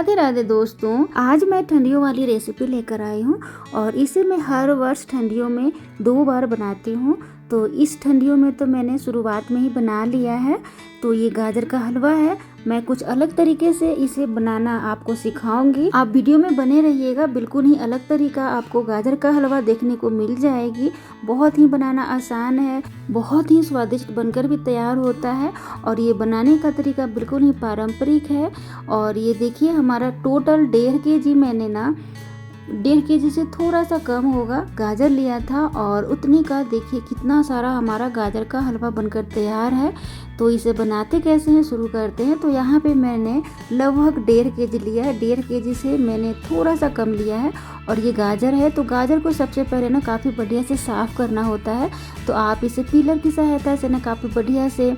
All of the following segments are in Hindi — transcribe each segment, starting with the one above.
राधे राधे दोस्तों, आज मैं ठंडियों वाली रेसिपी लेकर आई हूँ और इसे मैं हर वर्ष ठंडियों में 2 बार बनाती हूँ। तो इस ठंडियों में तो मैंने शुरुआत में ही बना लिया है। तो ये गाजर का हलवा है। मैं कुछ अलग तरीके से इसे बनाना आपको सिखाऊंगी। आप वीडियो में बने रहिएगा, बिल्कुल ही अलग तरीका आपको गाजर का हलवा देखने को मिल जाएगी। बहुत ही बनाना आसान है, बहुत ही स्वादिष्ट बनकर भी तैयार होता है और ये बनाने का तरीका बिल्कुल ही पारंपरिक है। और ये देखिए हमारा टोटल 1.5 kg मैंने ना 1.5 kg से थोड़ा सा कम होगा गाजर लिया था और उतनी का देखिए कितना सारा हमारा गाजर का हलवा बनकर तैयार है। तो इसे बनाते कैसे हैं शुरू करते हैं। तो यहाँ पे मैंने लगभग 1.5 kg लिया है। 1.5 kg से मैंने थोड़ा सा कम लिया है और ये गाजर है। तो गाजर को सबसे पहले ना काफ़ी बढ़िया से साफ़ करना होता है। तो आप इसे पीलर की सहायता से ना काफ़ी बढ़िया से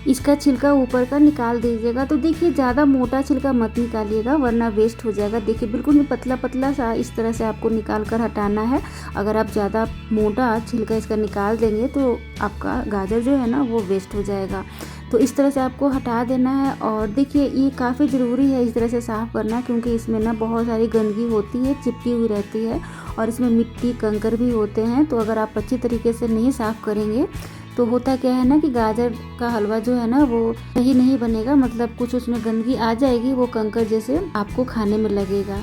इसका छिलका ऊपर का निकाल दीजिएगा। तो देखिए ज़्यादा मोटा छिलका मत निकालिएगा वरना वेस्ट हो जाएगा। देखिए बिल्कुल ही पतला पतला सा इस तरह से आपको निकाल कर हटाना है। अगर आप ज़्यादा मोटा छिलका इसका निकाल देंगे तो आपका गाजर जो है ना वो वेस्ट हो जाएगा। तो इस तरह से आपको हटा देना है। और देखिए ये काफ़ी ज़रूरी है इस तरह से साफ़ करना, क्योंकि इसमें ना बहुत सारी गंदगी होती है, चिपकी हुई रहती है और इसमें मिट्टी कंकर भी होते हैं। तो अगर आप अच्छी तरीके से नहीं साफ़ करेंगे तो होता क्या है ना कि गाजर का हलवा जो है ना वो सही नहीं बनेगा, मतलब कुछ उसमें गंदगी आ जाएगी, वो कंकर जैसे आपको खाने में लगेगा।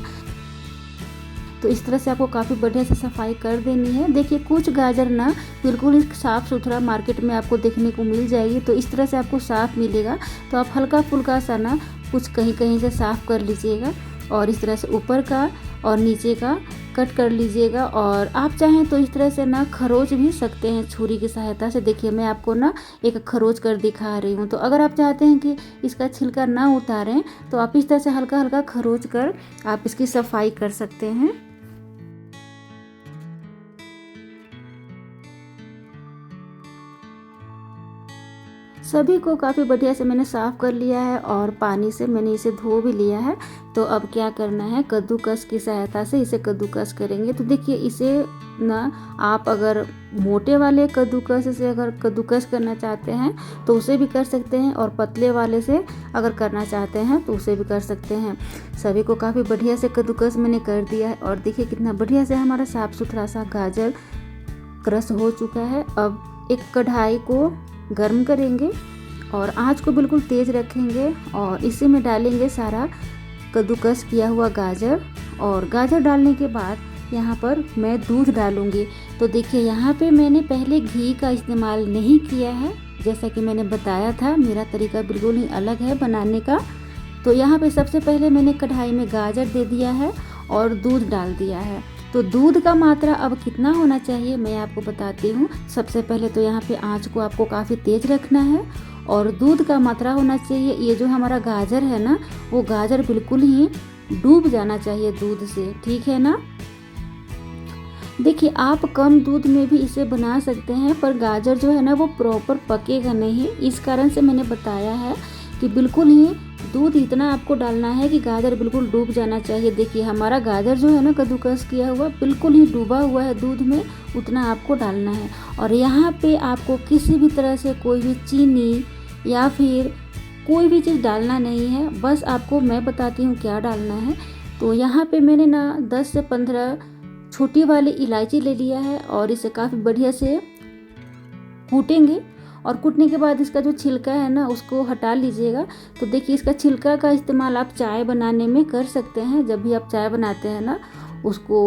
तो इस तरह से आपको काफ़ी बढ़िया से सफाई कर देनी है। देखिए कुछ गाजर ना बिल्कुल साफ़ सुथरा मार्केट में आपको देखने को मिल जाएगी, तो इस तरह से आपको साफ़ मिलेगा। तो आप हल्का फुल्का सा ना कुछ कहीं कहीं से साफ़ कर लीजिएगा और इस तरह से ऊपर का और नीचे का कट कर लीजिएगा। और आप चाहें तो इस तरह से ना खरोच भी सकते हैं छुरी की सहायता से। देखिए मैं आपको ना एक खरोच कर दिखा रही हूँ। तो अगर आप चाहते हैं कि इसका छिलका ना उतारें तो आप इस तरह से हल्का हल्का खरोच कर आप इसकी सफाई कर सकते हैं। सभी को काफ़ी बढ़िया से मैंने साफ़ कर लिया है और पानी से मैंने इसे धो भी लिया है। तो अब क्या करना है, कद्दूकस की सहायता से इसे कद्दूकस करेंगे। तो देखिए इसे ना आप अगर मोटे वाले कद्दूकस से अगर कद्दूकस करना चाहते हैं तो उसे भी कर सकते हैं और पतले वाले से अगर करना चाहते हैं तो उसे भी कर सकते हैं। सभी को काफ़ी बढ़िया से कद्दूकस मैंने कर दिया है और देखिए कितना बढ़िया से हमारा साफ़ सुथरा सा गाजर क्रश हो चुका है। अब एक कढ़ाई को गर्म करेंगे और आंच को बिल्कुल तेज़ रखेंगे और इसी में डालेंगे सारा कद्दूकस किया हुआ गाजर। और गाजर डालने के बाद यहाँ पर मैं दूध डालूंगी। तो देखिए यहाँ पे मैंने पहले घी का इस्तेमाल नहीं किया है, जैसा कि मैंने बताया था मेरा तरीका बिल्कुल ही अलग है बनाने का। तो यहाँ पे सबसे पहले मैंने कढ़ाई में गाजर दे दिया है और दूध डाल दिया है। तो दूध का मात्रा अब कितना होना चाहिए मैं आपको बताती हूँ। सबसे पहले तो यहाँ पे आंच को आपको काफ़ी तेज रखना है और दूध का मात्रा होना चाहिए, ये जो हमारा गाजर है ना वो गाजर बिल्कुल ही डूब जाना चाहिए दूध से, ठीक है ना। देखिए आप कम दूध में भी इसे बना सकते हैं, पर गाजर जो है ना वो प्रॉपर पकेगा नहीं, इस कारण से मैंने बताया है कि बिल्कुल ही दूध इतना आपको डालना है कि गाजर बिल्कुल डूब जाना चाहिए। देखिए हमारा गाजर जो है ना कद्दूकस किया हुआ बिल्कुल ही डूबा हुआ है दूध में, उतना आपको डालना है। और यहाँ पे आपको किसी भी तरह से कोई भी चीनी या फिर कोई भी चीज़ डालना नहीं है, बस आपको मैं बताती हूँ क्या डालना है। तो यहाँ पे मैंने ना 10 से 15 छोटी वाली इलायची ले लिया है और इसे काफ़ी बढ़िया से कूटेंगे। और कूटने के बाद इसका जो छिलका है ना उसको हटा लीजिएगा। तो देखिए इसका छिलका का इस्तेमाल आप चाय बनाने में कर सकते हैं। जब भी आप चाय बनाते हैं ना उसको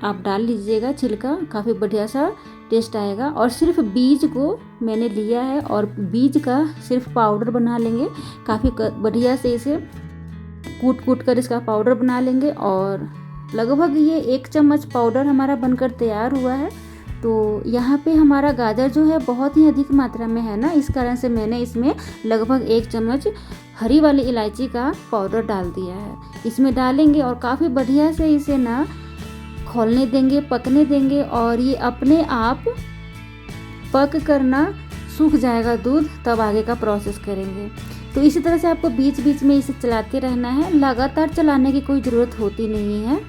आप डाल लीजिएगा छिलका, काफ़ी बढ़िया सा टेस्ट आएगा। और सिर्फ बीज को मैंने लिया है और बीज का सिर्फ पाउडर बना लेंगे। काफ़ी बढ़िया से इसे कूट कर इसका पाउडर बना लेंगे और लगभग ये 1 चम्मच पाउडर हमारा बनकर तैयार हुआ है। तो यहाँ पे हमारा गाजर जो है बहुत ही अधिक मात्रा में है ना, इस कारण से मैंने इसमें लगभग 1 चम्मच हरी वाली इलायची का पाउडर डाल दिया है। इसमें डालेंगे और काफ़ी बढ़िया से इसे ना खोलने देंगे, पकने देंगे और ये अपने आप पक करना सूख जाएगा दूध, तब आगे का प्रोसेस करेंगे। तो इसी तरह से आपको बीच बीच में इसे चलाते रहना है, लगातार चलाने की कोई ज़रूरत होती नहीं है।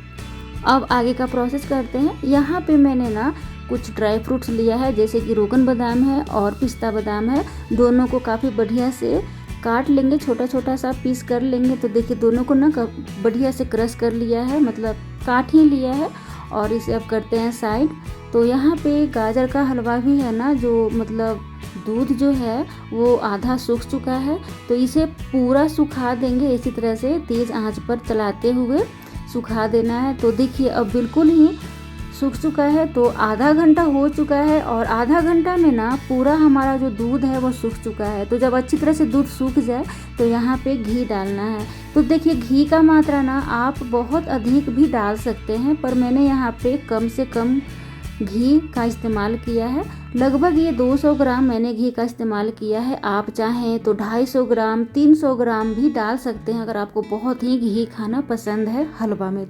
अब आगे का प्रोसेस करते हैं। यहाँ पे मैंने ना कुछ ड्राई फ्रूट्स लिया है, जैसे कि रोगन बादाम है और पिस्ता बादाम है। दोनों को काफ़ी बढ़िया से काट लेंगे, छोटा छोटा सा पीस कर लेंगे। तो देखिए दोनों को ना बढ़िया से क्रश कर लिया है, मतलब काट ही लिया है। और इसे अब करते हैं साइड। तो यहाँ पे गाजर का हलवा भी है ना, जो मतलब दूध जो है वो आधा सूख चुका है, तो इसे पूरा सुखा देंगे। इसी तरह से तेज़ आंच पर चलाते हुए सुखा देना है। तो देखिए अब बिल्कुल ही सूख चुका है। तो आधा घंटा हो चुका है और आधा घंटा में ना पूरा हमारा जो दूध है वो सूख चुका है। तो जब अच्छी तरह से दूध सूख जाए तो यहाँ पे घी डालना है। तो देखिए घी का मात्रा ना आप बहुत अधिक भी डाल सकते हैं, पर मैंने यहाँ पे कम से कम घी का इस्तेमाल किया है। लगभग ये 200 ग्राम मैंने घी का इस्तेमाल किया है। आप चाहें तो 250 ग्राम 300 ग्राम भी डाल सकते हैं, अगर आपको बहुत ही घी खाना पसंद है हलवा में।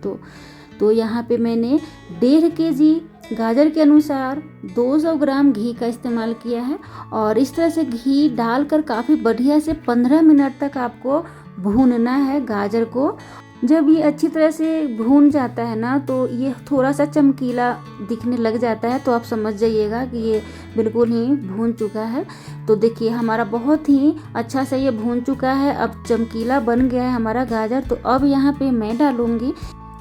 तो यहाँ पे मैंने 1.5 kg गाजर के अनुसार 200 ग्राम घी का इस्तेमाल किया है। और इस तरह से घी डालकर काफ़ी बढ़िया से 15 मिनट तक आपको भूनना है गाजर को। जब ये अच्छी तरह से भून जाता है ना, तो ये थोड़ा सा चमकीला दिखने लग जाता है, तो आप समझ जाइएगा कि ये बिल्कुल ही भून चुका है। तो देखिए हमारा बहुत ही अच्छा से ये भून चुका है, अब चमकीला बन गया है हमारा गाजर। तो अब यहाँ पे मैं डालूँगी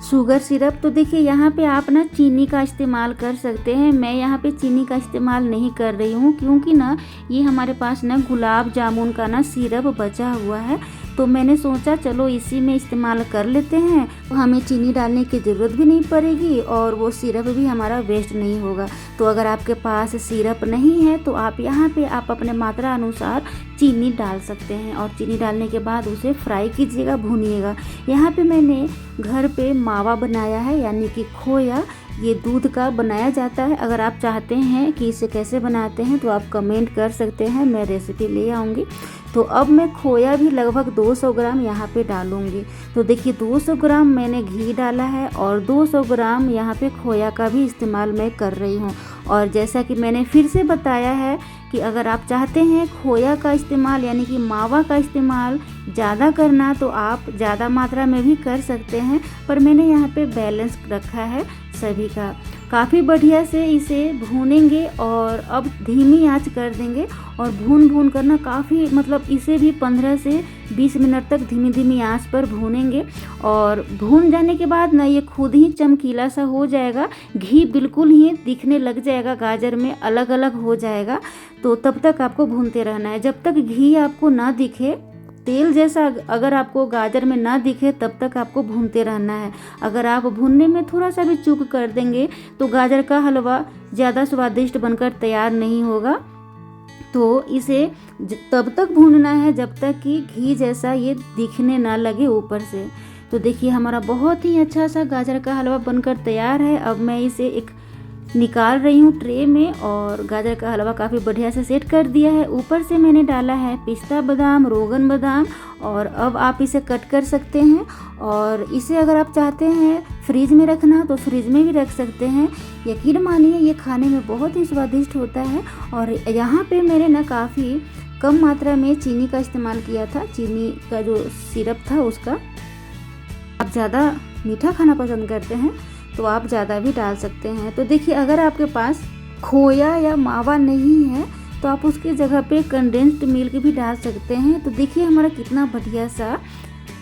शुगर सिरप। तो देखिए यहाँ पे आप ना चीनी का इस्तेमाल कर सकते हैं। मैं यहाँ पे चीनी का इस्तेमाल नहीं कर रही हूँ, क्योंकि ना ये हमारे पास ना गुलाब जामुन का ना सिरप बचा हुआ है, तो मैंने सोचा चलो इसी में इस्तेमाल कर लेते हैं। तो हमें चीनी डालने की ज़रूरत भी नहीं पड़ेगी और वो सिरप भी हमारा वेस्ट नहीं होगा। तो अगर आपके पास सिरप नहीं है तो आप यहाँ पे आप अपने मात्रा अनुसार चीनी डाल सकते हैं। और चीनी डालने के बाद उसे फ्राई कीजिएगा, भूनिएगा। यहाँ पे मैंने घर पे मावा बनाया है, यानी कि खोया। ये दूध का बनाया जाता है। अगर आप चाहते हैं कि इसे कैसे बनाते हैं तो आप कमेंट कर सकते हैं, मैं रेसिपी ले आऊँगी। तो अब मैं खोया भी लगभग 200 ग्राम यहाँ पे डालूँगी। तो देखिए 200 ग्राम मैंने घी डाला है और 200 ग्राम यहाँ पे खोया का भी इस्तेमाल मैं कर रही हूँ। और जैसा कि मैंने फिर से बताया है कि अगर आप चाहते हैं खोया का इस्तेमाल यानी कि मावा का इस्तेमाल ज़्यादा करना, तो आप ज़्यादा मात्रा में भी कर सकते हैं, पर मैंने यहाँ पे बैलेंस रखा है सभी का। काफ़ी बढ़िया से इसे भूनेंगे और अब धीमी आंच कर देंगे और भून करना काफ़ी, मतलब इसे भी 15 से 20 मिनट तक धीमी धीमी आंच पर भूनेंगे। और भून जाने के बाद ना ये खुद ही चमकीला सा हो जाएगा, घी बिल्कुल ही दिखने लग जाएगा, गाजर में अलग अलग हो जाएगा। तो तब तक आपको भूनते रहना है, जब तक घी आपको ना दिखे, तेल जैसा अगर आपको गाजर में ना दिखे तब तक आपको भूनते रहना है। अगर आप भूनने में थोड़ा सा भी चूक कर देंगे तो गाजर का हलवा ज़्यादा स्वादिष्ट बनकर तैयार नहीं होगा। तो इसे तब तक भूनना है जब तक कि घी जैसा ये दिखने ना लगे ऊपर से। तो देखिए हमारा बहुत ही अच्छा सा गाजर का हलवा बनकर तैयार है। अब मैं इसे एक निकाल रही हूँ ट्रे में और गाजर का हलवा काफ़ी बढ़िया से सेट कर दिया है। ऊपर से मैंने डाला है पिस्ता बादाम, रोगन बादाम। और अब आप इसे कट कर सकते हैं और इसे अगर आप चाहते हैं फ्रिज में रखना तो फ्रिज में भी रख सकते हैं। यकीन मानिए ये खाने में बहुत ही स्वादिष्ट होता है। और यहाँ पे मैंने ना काफ़ी कम मात्रा में चीनी का इस्तेमाल किया था, चीनी का जो सिरप था उसका। आप ज़्यादा मीठा खाना पसंद करते हैं तो आप ज़्यादा भी डाल सकते हैं। तो देखिए अगर आपके पास खोया या मावा नहीं है तो आप उसकी जगह पे कंडेंस्ड मिल्क भी डाल सकते हैं। तो देखिए हमारा कितना बढ़िया सा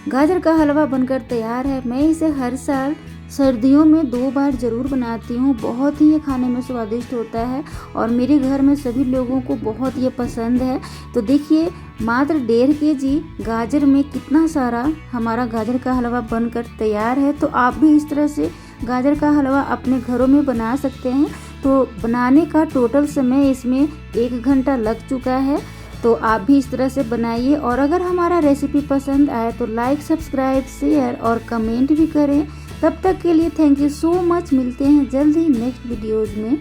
गाजर का हलवा बनकर तैयार है। मैं इसे हर साल सर्दियों में 2 बार ज़रूर बनाती हूँ। बहुत ही ये खाने में स्वादिष्ट होता है और मेरे घर में सभी लोगों को बहुत ये पसंद है। तो देखिए मात्र 1.5 kg गाजर में कितना सारा हमारा गाजर का हलवा बनकर तैयार है। तो आप भी इस तरह से गाजर का हलवा अपने घरों में बना सकते हैं। तो बनाने का टोटल समय इसमें 1 घंटा लग चुका है। तो आप भी इस तरह से बनाइए। और अगर हमारा रेसिपी पसंद आए तो लाइक, सब्सक्राइब, शेयर और कमेंट भी करें। तब तक के लिए थैंक यू सो मच। मिलते हैं जल्द ही नेक्स्ट वीडियोज़ में।